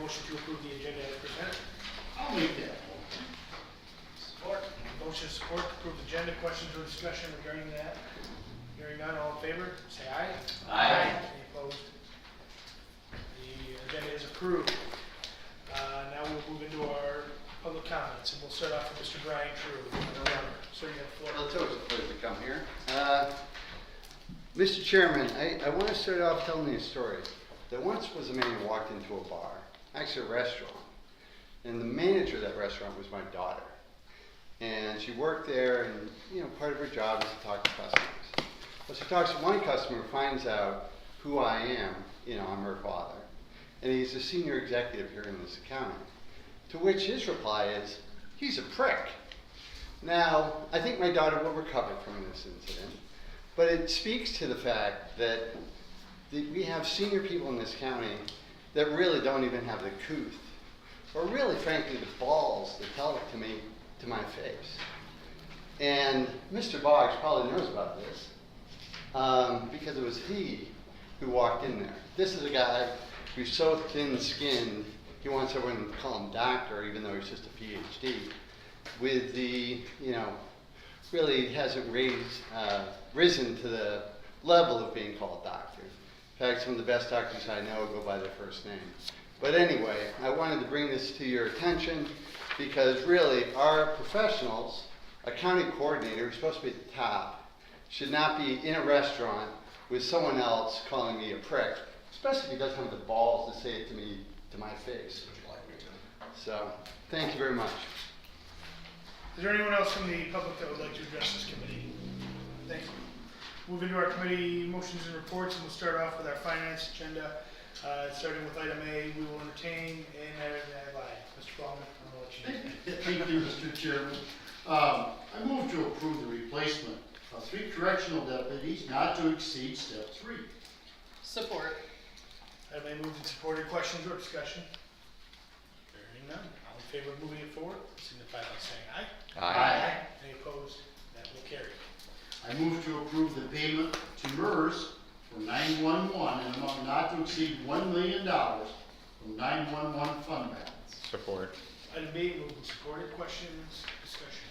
motion to approve the agenda as presented? I'll make that motion. Support. Motion support to approve the agenda. Questions or discussion regarding that? Hearing none, all in favor, say aye. Aye. Any opposed? The agenda is approved. Now we'll move into our public comments, and we'll start off with Mr. Brian True. Sir, you have the floor. Well, it's always a pleasure to come here. Mr. Chairman, I want to start off telling you a story. There once was a man who walked into a bar, actually a restaurant, and the manager of that restaurant was my daughter. And she worked there, and part of her job is to talk to customers. Well, she talks to one customer, finds out who I am, I'm her father, and he's a senior executive here in this accounting. To which his reply is, he's a prick. Now, I think my daughter will recover from this incident, but it speaks to the fact that we have senior people in this county that really don't even have the couth, or really, frankly, the balls to tell it to me to my face. And Mr. Boggs probably knows about this, because it was he who walked in there. This is a guy who's so thin-skinned, he wants everyone to call him doctor, even though he's just a PhD, with the, really hasn't risen to the level of being called doctor. In fact, some of the best doctors I know go by their first name. But anyway, I wanted to bring this to your attention because really our professionals, a county coordinator who's supposed to be at the top, should not be in a restaurant with someone else calling me a prick, especially if he doesn't have the balls to say it to me to my face. So, thank you very much. Is there anyone else from the public that would like to address this committee? Thank you. Move into our committee motions and reports, and we'll start off with our finance agenda. Starting with item A, we will entertain and Mr. Ballman, I'll let you. Thank you, Mr. Chairman. I move to approve the replacement of 3 correctional deputies not to exceed step 3. Support. Item A moved and supported. Questions or discussion? Hearing none. All in favor of moving it forward, signify by saying aye. Aye. Any opposed? That will carry. I move to approve the payment to MERS for 911 in an amount not to exceed $1 million from 911 fund balance. Support. Item B moved and supported. Questions, discussion?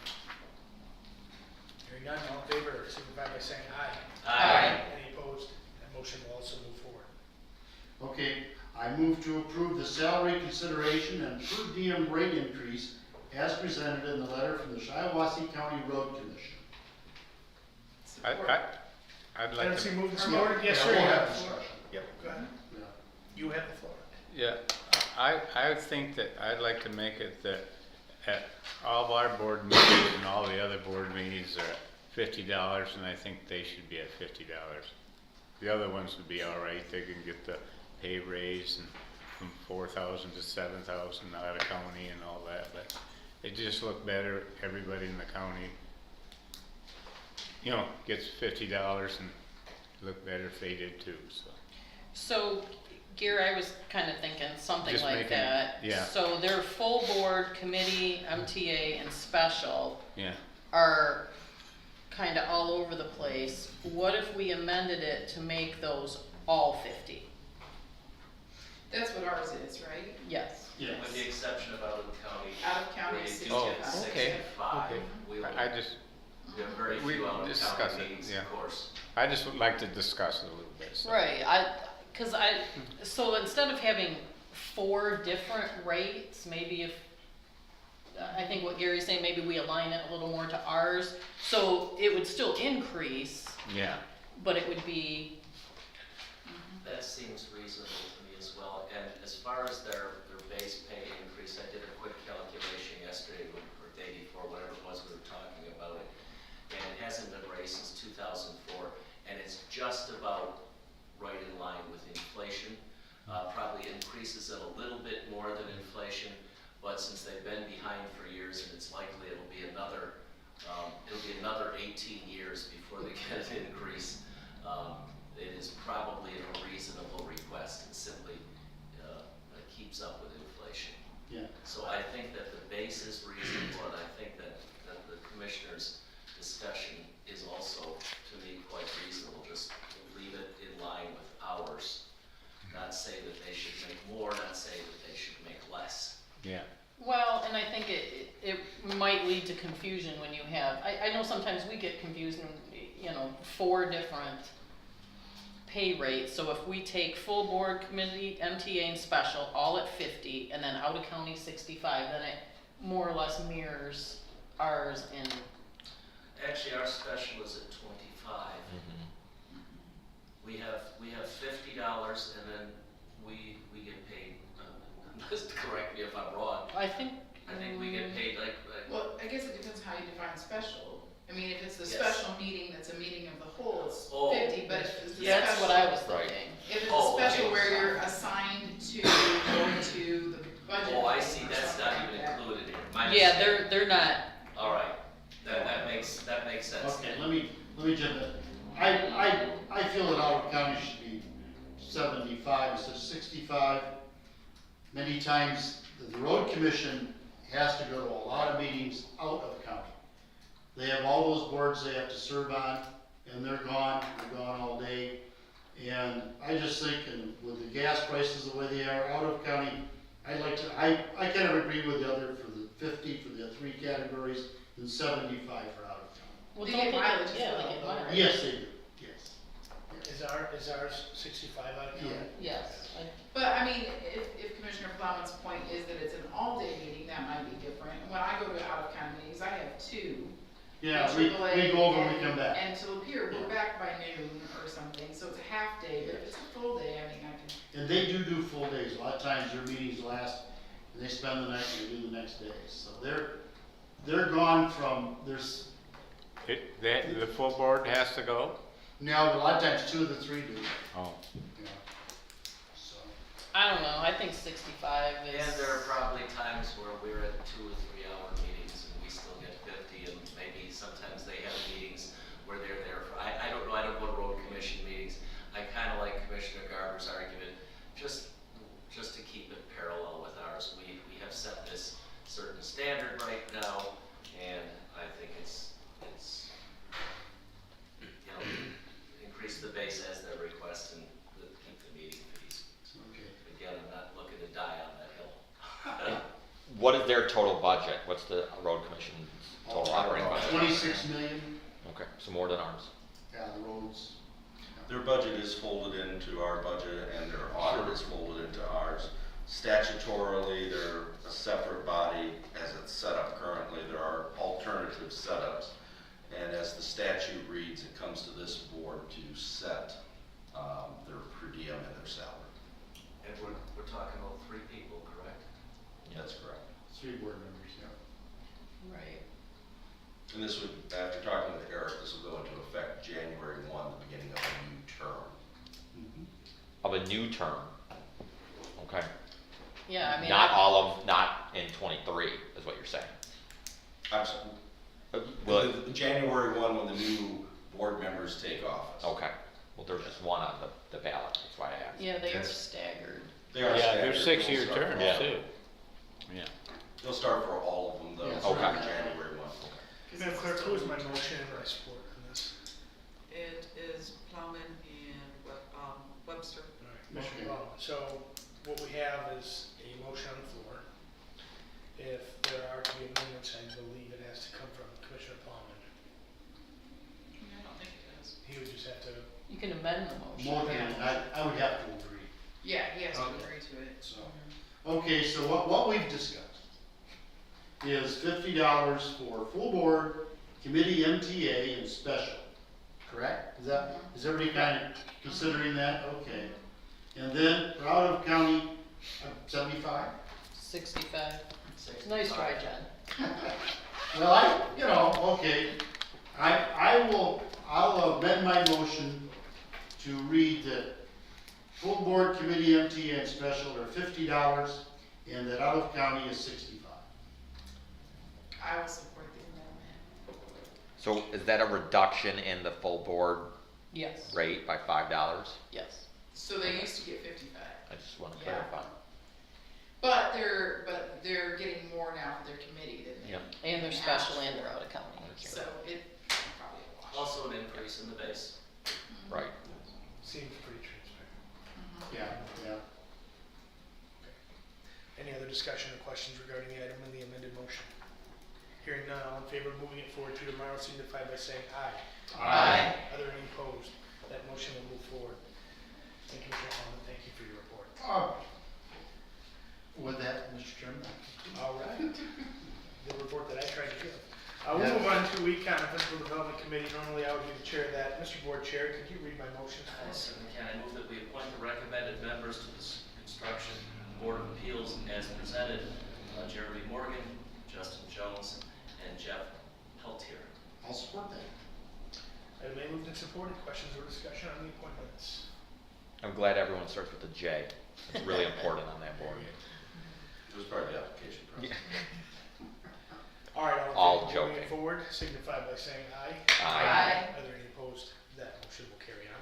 Hearing none. All in favor, signify by saying aye. Aye. Any opposed? That motion will also move forward. Okay, I move to approve the salary consideration and per diem rate increase as presented in the letter from the Shiawassee County Road Commission. I'd like Item to. C moved and supported. Yes, sir. we'll You have have the floor. discussion. Yep. Go ahead. Yeah. You have the floor. Yeah, I think that I'd like to make it that at all of our board meetings and all the other board meetings are at $50, and I think they should be at $50. The other ones would be all right. They can get the pay raise and from 4,000 to 7,000 out of county and all that, but it just looked better. Everybody in the county, gets $50 and look better if they did too. So, Gary, I was kind of thinking something Just like making- that. yeah. So their full board, committee, MTA, and special Yeah. are kind of all over the place. What if we amended it to make those all 50? That's what ours is, right? Yes. Yes. With the exception of out of the county. Out of county, we do 65. get 6 okay, and 5. okay. We will- I just, we have very we few out of discuss county it, meetings, yeah. of course. I just would like to discuss it a little bit. So. Right, so instead of having 4 different rates, maybe if, I think what Gary's saying, maybe we align it a little more to ours, so it would still increase, Yeah. but it would be, That seems reasonable to me as well. And as far as their base pay increase, I did a quick calculation yesterday or day before, whatever it was we were talking about it. And it hasn't been raised since 2004, and it's just about right in line with inflation. Probably increases it a little bit more than inflation, but since they've been behind for years, and it's likely it'll be another 18 years before they get an increase. It is probably a reasonable request and simply keeps up with inflation. Yeah. So I think that the base is reasonable, and I think that the commissioner's discussion is also, to me, quite reasonable. Just leave it in line with ours, not not say that they should make more, not say that they should make less. Yeah. Well, and I think it might lead to confusion when you have, I know sometimes we get confused in, 4 different pay rates. So if we take full board, committee, MTA and special, all at 50, and then out of county 65, then it more or less mirrors ours in, Actually, our special is at 25. We have $50 and then we get paid, just correct me if I'm wrong, I think. I think we get paid like Well, I guess it depends how you define special. I mean, if it's a Yes. special meeting, that's a meeting of the whole, it's Oh. 50, but if it's a That's special. what I was Right. thinking. If it's Oh, a special okay. where you're assigned to go to the budget. oh, I meeting see, or that's something not like even that. included here. My Yeah, mistake. they're not, All right, that makes sense. Okay, let me jump in. I feel that Ottawa County should be 75 instead of 65. Many times, the road commission has to go to a lot of meetings out of county. They have all those boards they have to serve on, and they're gone all day. And I just think, and with the gas prices the way they are out of county, I kind of agree with the other for the 50 for the 3 categories, and 75 for out of county. well, They don't get they, mileage as yeah, well, they get though, mileage. right? Yes, they do, yes. Is ours 65 out of county? Yeah. Yes, But I mean, if Commissioner Plowman's point is that it's an all-day meeting, that might be different. When I go to out-of-county meetings, I have 2. Yeah, in we AAA go over and we and- come back. And to Lapeer, we're back by noon or something, so it's a half day, but if it's a full day, I mean, I can. And they do full days. A lot of times their meetings last, and they spend the night and they do the next day. So they're gone from, there's, The full board has to go? now a lot of times 2 of the 3 do. Oh. Yeah. So, I don't know, I think 65 is. And there are probably times where we're at 2 or 3 hour meetings and we still get 50, and maybe sometimes they have meetings where they're there for, I don't know, I don't go to road commission meetings. I kinda like Commissioner Garber's argument, just to keep it parallel with ours. We have set this certain standard right now, and I think it's, increase the base as their request and keep the meeting fees. okay. Again, I'm not looking to die on that hill. What is their total budget? What's the road commission's total operating budget? 26 million, Okay, so more than ours. yeah, the roads. Their budget is folded into our budget and their audit is folded into ours. Statutorily, they're a separate body as it's set up currently. There are alternative setups. And as the statute reads, it comes to this board to set their per diem and their salary. And we're talking about 3 people, correct? That's correct. 3 board members, yeah. Right. And this would, after talking with Eric, this will go into effect January 1, the beginning of a new term. Of a new term. Okay. Yeah, I mean. Not in 23, is what you're saying. I'm sorry. Well, January 1, when the new board members take office. okay. Well, there's just one on the ballot, that's why I asked. Yeah, they are Yes. staggered. They are Yeah, they're staggered. 6-year They'll start terms for all- too. Yeah. They'll start for all of them though, Yeah. starting Okay. January 1. Madam Clerk, who is my motion and my support on this? It is Plowman and Webster. All right, Commissioner Bowman. So what we have is a motion on the floor. If there are to be amendments, I believe it has to come from Commissioner Bowman. I don't think it does. He would just have to, You can amend the motion. More than, I would have to agree. Yeah, he has to Okay. agree to it. So, okay, so what we've discussed is $50 for full board, committee, MTA, and special, correct? Is everybody kind of considering that? Okay. And then for out of county, 75? 65. Nice try, Jen. Well, okay, I'll amend my motion to read that full board, committee, MTA, and special are $50, and that out of county is 65. I will support the amendment. So is that a reduction in the full board Yes, rate by $5? yes. So they used to get 55. I just want to Yeah. clarify. But they're getting more now for their committee than they. Yep. And they're special and they're out of county. So it probably a wash. Also an increase in the base. Right. seems pretty transparent. Yeah. Any other discussion or questions regarding the item in the amended motion? Hearing none, all in favor of moving it forward to tomorrow signify by saying aye. Aye. Are there any opposed? That motion will move forward. Thank you, Mr. Holman, thank you for your report. With that, Mr. Chairman. All right. The report that I tried to give. We'll move on to Econ and Physical Development Committee. Normally I would be the chair of that. Mr. Board Chair, could you read my motion? I certainly can. I move that we appoint the recommended members to the Construction Board of Appeals as presented, Jeremy Morgan, Justin Jones, and Jeff Peltier. I'll support that. Item A moved and supported. Questions or discussion on the appointments? I'm glad everyone starts with a J. It's really important on that board. It was part of the application process. All right, All all in favor of moving joking. it forward, signify by saying aye. Aye. Are there any opposed? That motion will carry on.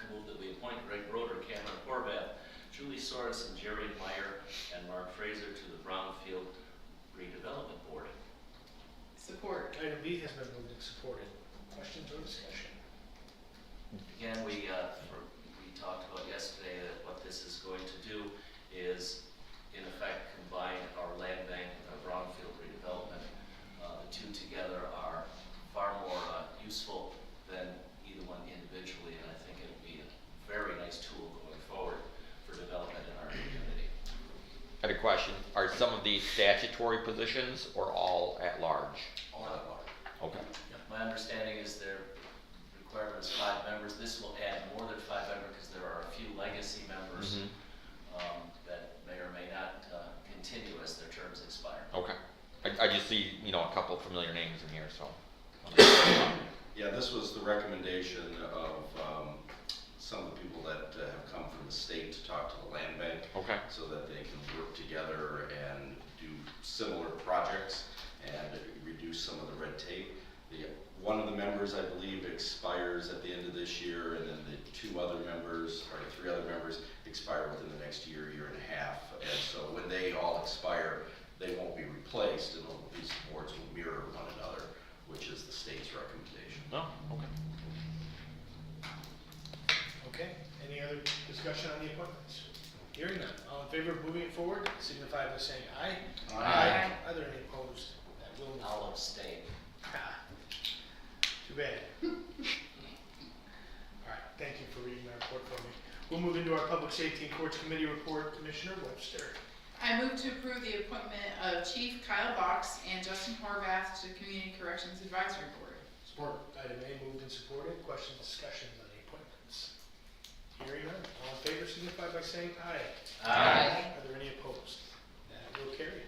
I move that we appoint Greg Broder, Cameron Horvath, Julie Sorensen, Jerry Meyer, and Mark Fraser to the Brownfield Redevelopment Board. Support. Item B has been moved and supported. Questions or discussion? Again, we talked about yesterday that what this is going to do is, in effect, combine our land bank and our brownfield redevelopment. The two together are far more useful than either one individually, and I think it'll be a very nice tool going forward for development in our community. I had a question. Are some of these statutory positions or all at large? All at large. Okay. My understanding is their requirement is 5 members. This will add more than 5 members because there are a few legacy members Mhm. that may or may not continue as their terms expire. Okay. I just see, a couple familiar names in here, so. Yeah, this was the recommendation of some of the people that have come from the state to talk to the land bank. Okay. So that they can work together and do similar projects and reduce some of the red tape. One of the members, I believe, expires at the end of this year, and then the 3 other members expire within the next year, year and a half. And so when they all expire, they won't be replaced, and all of these boards will mirror one another, which is the state's recommendation. Oh, okay. Okay, any other discussion on the appointments? Hearing none, all in favor of moving it forward, signify by saying aye. Aye. Are there any opposed? That will move. I'll abstain. Ah, too bad. All right, thank you for reading my report for me. We'll move into our Public Safety and Courts Committee report. Commissioner Webster. I move to approve the appointment of Chief Kyle Box and Justin Horvath to the Community Corrections Advisory Board. Support. Item A moved and supported. Questions, discussions on the appointments? Hearing none, all in favor signify by saying aye. Aye. Are there any opposed? That will carry.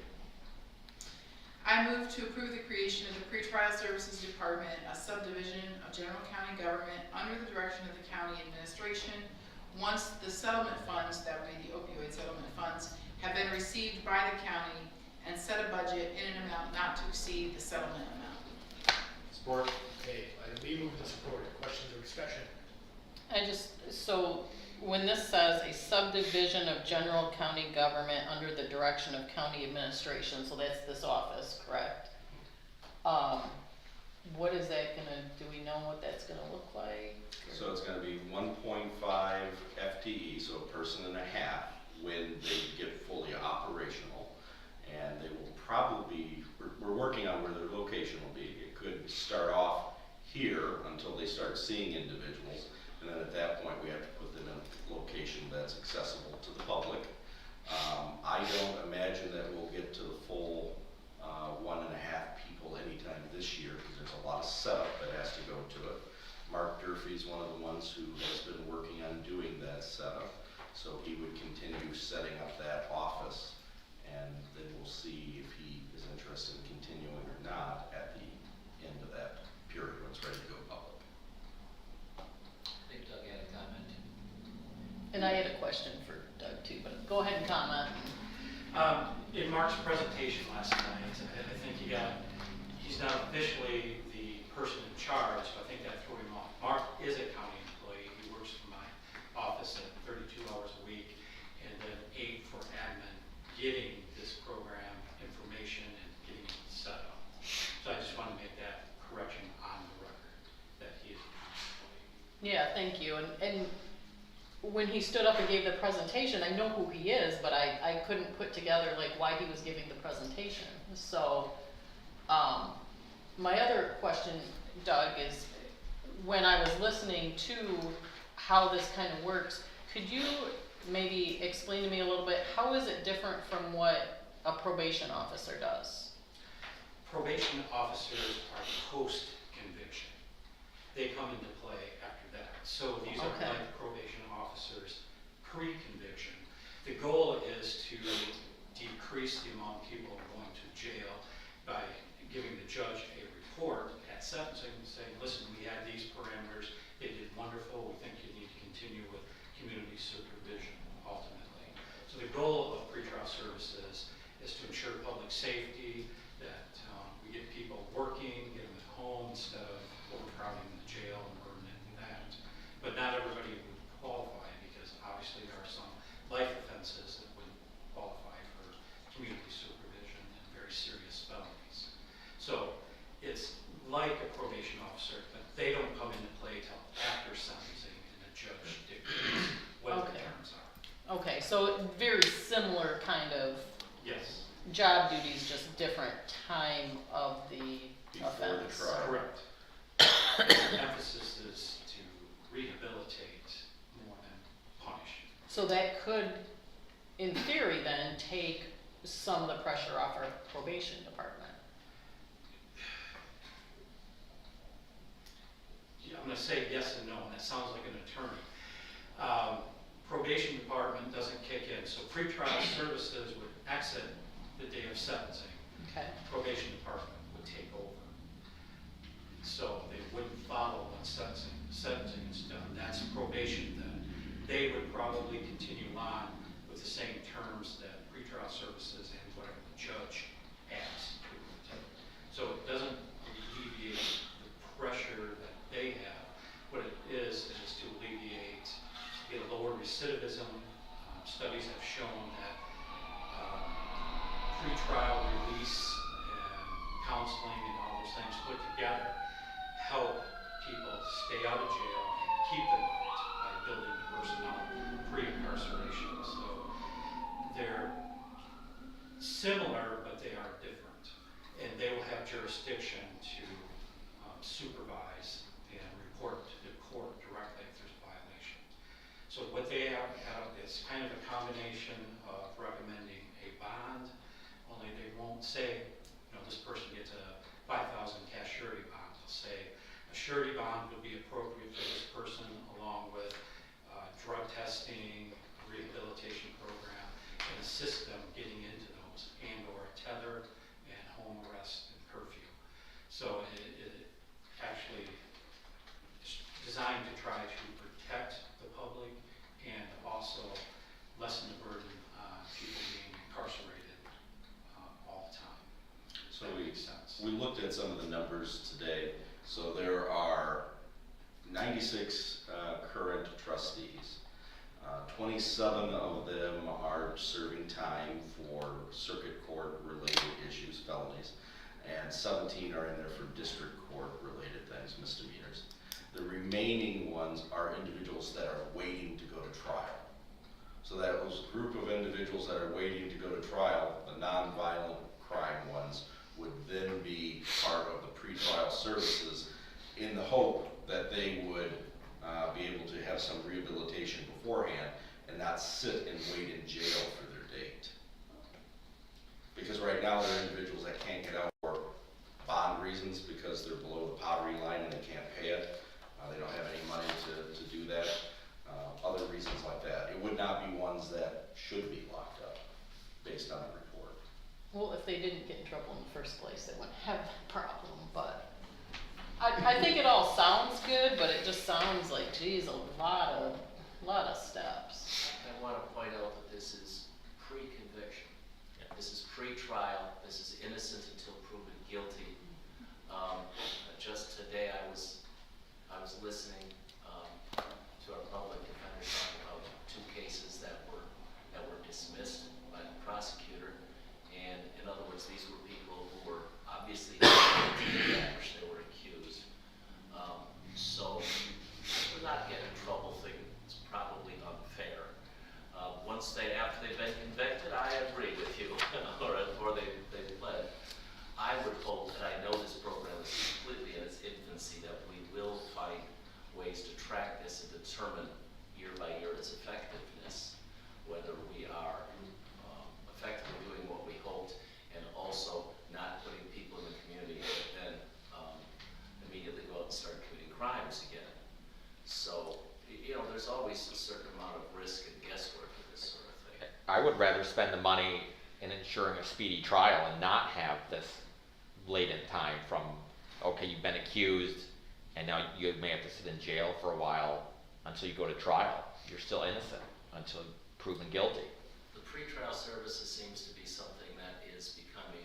I move to approve the creation of the Pretrial Services Department, a subdivision of general county government under the direction of the county administration, once the settlement funds, that would be the opioid settlement funds, have been received by the county, and set a budget in an amount not to exceed the settlement amount. Support. Okay, item B moved and supported. Questions or discussion? So when this says a subdivision of general county government under the direction of county administration, so that's this office, correct? What is that do we know what that's gonna look like? So it's gonna be 1.5 FTE, so a person and a half, when they get fully operational. And they will probably, we're working on where their location will be. It could start off here until they start seeing individuals. And then at that point, we have to put them in a location that's accessible to the public. I don't imagine that we'll get to the full 1.5 people anytime this year, because there's a lot of setup that has to go to it. Mark Durfee's one of the ones who has been working on doing that setup, so he would continue setting up that office, and then we'll see if he is interested in continuing or not at the end of that period when it's ready to go public. I think Doug had a comment. And I had a question for Doug too, but go ahead and comment. In Mark's presentation last night, I think he's not officially the person in charge, so I think that threw him off. Mark is a county employee. He works for my office at 32 hours a week, and then 8 for admin, getting this program information and getting it set up. So I just want to make that correction on the record, that he is an employee. Yeah, thank you. And when he stood up and gave the presentation, I know who he is, but I couldn't put together like why he was giving the presentation. So, my other question, Doug, is when I was listening to how this kind of works, could you maybe explain to me a little bit, how is it different from what a probation officer does? Probation officers are post-conviction. They come into play after that. So these are Okay. like probation officers pre-conviction. The goal is to decrease the amount of people going to jail by giving the judge a report at sentencing saying, listen, we had these parameters, they did wonderful, we think you need to continue with community supervision ultimately. So the goal of pretrial services is to ensure public safety, that we get people working, get them at home instead of overcrowding the jail and burdening that. But not everybody would qualify because obviously there are some life offenses that would qualify for community supervision and very serious felonies. So it's like a probation officer, but they don't come into play till after sentencing and the judge dictates what the Okay. terms are. Okay, so very similar kind of Yes, job duties, just different time of the Before the offense. trial. correct. The emphasis is to rehabilitate more than punish. So that could, in theory then, take some of the pressure off our probation department. Yeah, I'm gonna say yes and no, and that sounds like an attorney. Probation department doesn't kick in, so pretrial services would exit the day of sentencing. Okay. Probation department would take over. So they wouldn't follow when sentencing is done. That's probation then. They would probably continue on with the same terms that pretrial services and whatever the judge asks. So it doesn't alleviate the pressure that they have. What it is to alleviate, get a lower recidivism. Studies have shown that pretrial release and counseling and all those things put together help people stay out of jail and keep them out by building the person up pre-incarceration. So they're similar, but they are different. And they will have jurisdiction to supervise and report to the court directly if there's a violation. So what they have is kind of a combination of recommending a bond, only they won't say, this person gets a $5,000 cash surety bond. They'll say a surety bond would be appropriate for this person along with drug testing, rehabilitation program, and assist them getting into those, and or a tether and home arrest and curfew. So it actually is designed to try to protect the public and also lessen the burden on people being incarcerated all the time. So That makes sense. we looked at some of the numbers today. So there are 96 current trustees. 27 of them are serving time for circuit court related issues, felonies, and 17 are in there for district court related things, misdemeanors. The remaining ones are individuals that are waiting to go to trial. So that was a group of individuals that are waiting to go to trial, the non-violent crime ones, would then be part of the pretrial services in the hope that they would be able to have some rehabilitation beforehand and not sit and wait in jail for their date. Because right now there are individuals that can't get out for bond reasons because they're below the poverty line and they can't pay it. They don't have any money to do that. Other reasons like that. It would not be ones that should be locked up based on the report. Well, if they didn't get in trouble in the first place, they wouldn't have that problem, but I think it all sounds good, but it just sounds like, geez, a lot of steps. I want to point out that this is pre-conviction. This is pre-trial. This is innocent until proven guilty. Just today, I was listening to our public defenders talk about 2 cases that were dismissed by the prosecutor, and in other words, these were people who were obviously guilty of that which they were accused. So we're not getting in trouble thing. It's probably unfair. once after they've been convicted, I agree with you, or they pled. I would hope, and I know this program is completely in its infancy, that we will find ways to track this and determine year by year its effectiveness, whether we are effectively doing what we hoped, and also not putting people in the community that then immediately go out and start committing crimes again. So, there's always a certain amount of risk and guesswork with this sort of thing. I would rather spend the money in ensuring a speedy trial and not have this late in time from, okay, you've been accused, and now you may have to sit in jail for a while until you go to trial. You're still innocent until proven guilty. The pretrial services seems to be something that is becoming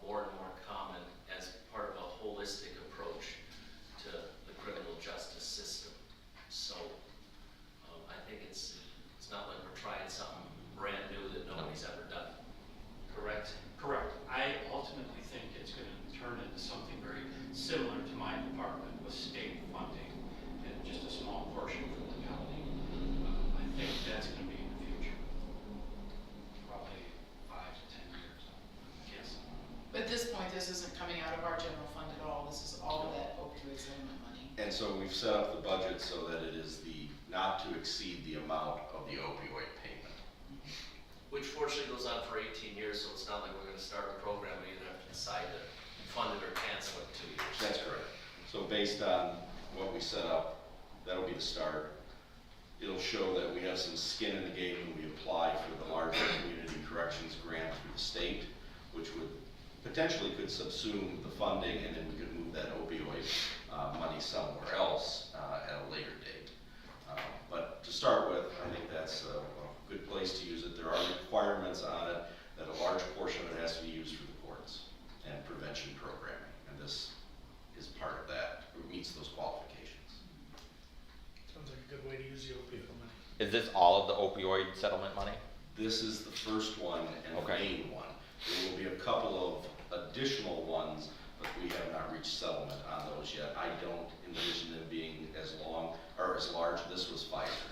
more and more common as part of a holistic approach to the criminal justice system. So I think it's not like we're trying something brand new that nobody's ever done. Correct? Correct. I ultimately think it's going to turn into something very similar to my department with state funding and just a small portion from the county. I think that's going to be in the future. Probably 5 to 10 years, I guess. But at this point, this isn't coming out of our general fund at all. This is all of that opioid settlement money. And so we've set up the budget so that it is not to exceed the amount of the opioid payment. Which fortunately goes on for 18 years, so it's not like we're going to start a program and either have to decide to fund it or cancel it in 2 years. That's correct. So based on what we set up, that'll be the start. It'll show that we have some skin in the game when we apply for the larger community corrections grant through the state, which would potentially could subsume the funding, and then we could move that opioid money somewhere else at a later date. But to start with, I think that's a good place to use it. There are requirements on it that a large portion of it has to be used for the courts and prevention programming, and this is part of that. It meets those qualifications. Sounds like a good way to use the opioid money. Is this all of the opioid settlement money? This is the first one and the Okay. main one. There will be a couple of additional ones, but we have not reached settlement on those yet. I don't envision them being as long or as large. This was Pfizer.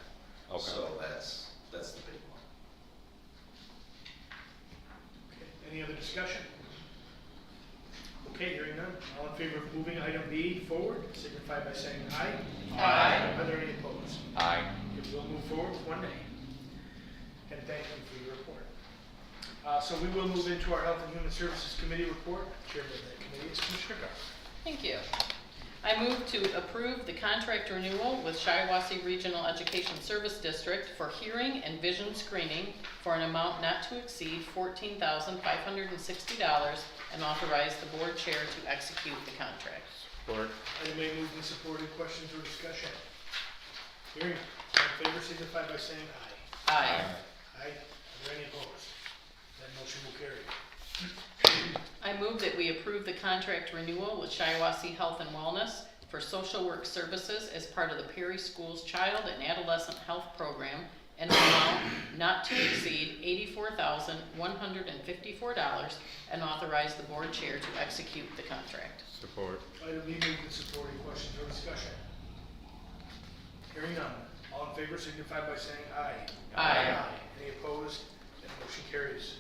Okay. So that's the big one. Okay, any other discussion? Okay, hearing none. All in favor of moving item B forward, signify by saying aye. Aye. Are there any opposed? Aye. It will move forward with 1 nay. And thank you for your report. So we will move into our Health and Human Services Committee report. Chairman of that committee is Commissioner Garth. Thank you. I move to approve the contract renewal with Shiawassee Regional Education Service District for hearing and vision screening for an amount not to exceed $14,560 and authorize the board chair to execute the contract. Support. Item A moved and supported. Questions or discussion? Hearing none. All in favor signify by saying aye. Aye. Aye. Are there any opposed? That motion will carry. I move that we approve the contract renewal with Shiawassee Health and Wellness for social work services as part of the Perry Schools Child and Adolescent Health Program and an amount not to exceed $84,154 and authorize the board chair to execute the contract. Support. Item B moved and supported. Questions or discussion? Hearing none. All in favor signify by saying aye. Aye. Any opposed? That motion carries.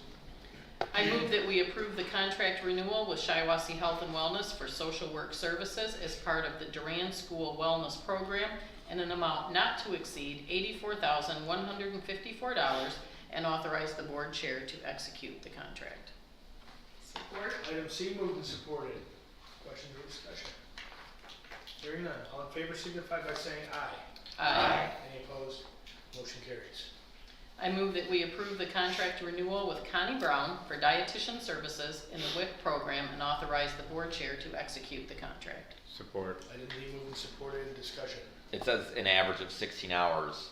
I move that we approve the contract renewal with Shiawassee Health and Wellness for social work services as part of the Durand School Wellness Program in an amount not to exceed $84,154 and authorize the board chair to execute the contract. Support? Item C moved and supported. Questions or discussion? Hearing none. All in favor signify by saying aye. Any opposed? Motion carries. I move that we approve the contract renewal with Connie Brown for dietitian services in the WIC program and authorize the board chair to execute the contract. Support. Item D moved and supported. Discussion. It says an average of 16 hours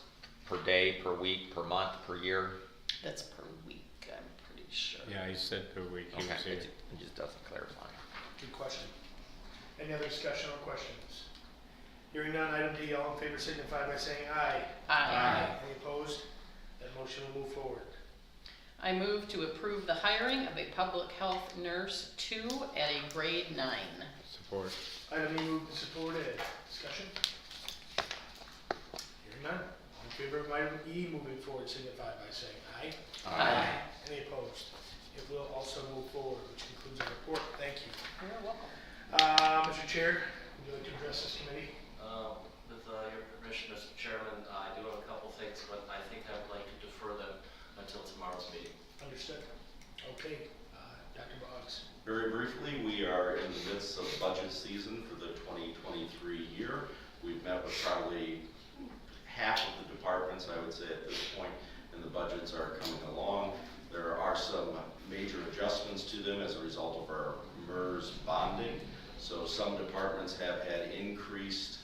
per day, per week, per month, per year. That's per week, I'm pretty sure. Yeah, he said per week. He was Okay, here. it just doesn't clarify. Good question. Any other discussion or questions? Hearing none. Item D. All in favor signify by saying aye. Any opposed? That motion will move forward. I move to approve the hiring of a public health nurse 2 at a grade 9. Support. Item E moved and supported. Discussion? Hearing none. All in In favor of item E moving forward signify by saying aye. Aye. Any opposed? It will also move forward, which concludes our report. Thank you. You're welcome. Mr. Chair, would you like to address this committee? With your permission, Mr. Chairman, I do have a couple things, but I think I would like to defer them until tomorrow's meeting. Understood. Okay, Dr. Boggs. Very briefly, we are in the midst of budget season for the 2023 year. We've met with probably half of the departments, I would say, at this point, and the budgets are coming along. There are some major adjustments to them as a result of our MERS bonding. So some departments have had increased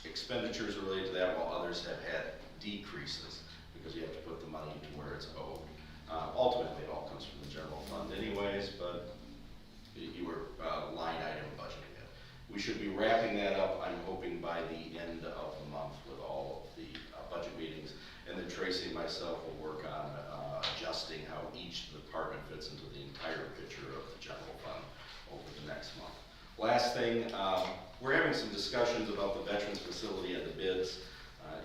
expenditures related to that, while others have had decreases because you have to put the money to where it's owed. Ultimately, it all comes from the general fund anyways, but you were line item budgeting it. We should be wrapping that up, I'm hoping, by the end of the month with all of the budget meetings. And then Tracy and myself will work on adjusting how each department fits into the entire picture of the general fund over the next month. Last thing, we're having some discussions about the veterans facility and the bids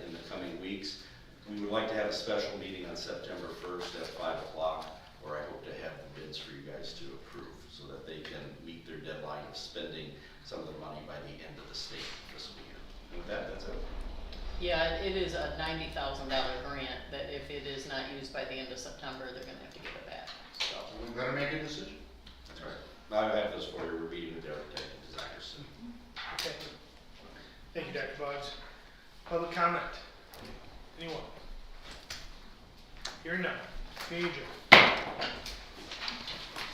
in the coming weeks. We would like to have a special meeting on September 1st at 5 o'clock, where I hope to have the bids for you guys to approve so that they can meet their deadline of spending some of the money by the end of the state fiscal year. And with that, that's it. Yeah, it is a $90,000 grant that if it is not used by the end of September, they're gonna have to give it back, so. We better make a decision. That's right. Now I have this for you. We're meeting with the architect and designers soon. Okay. Thank you, Dr. Boggs. Public comment? Anyone? Hearing none. Meeting adjourned.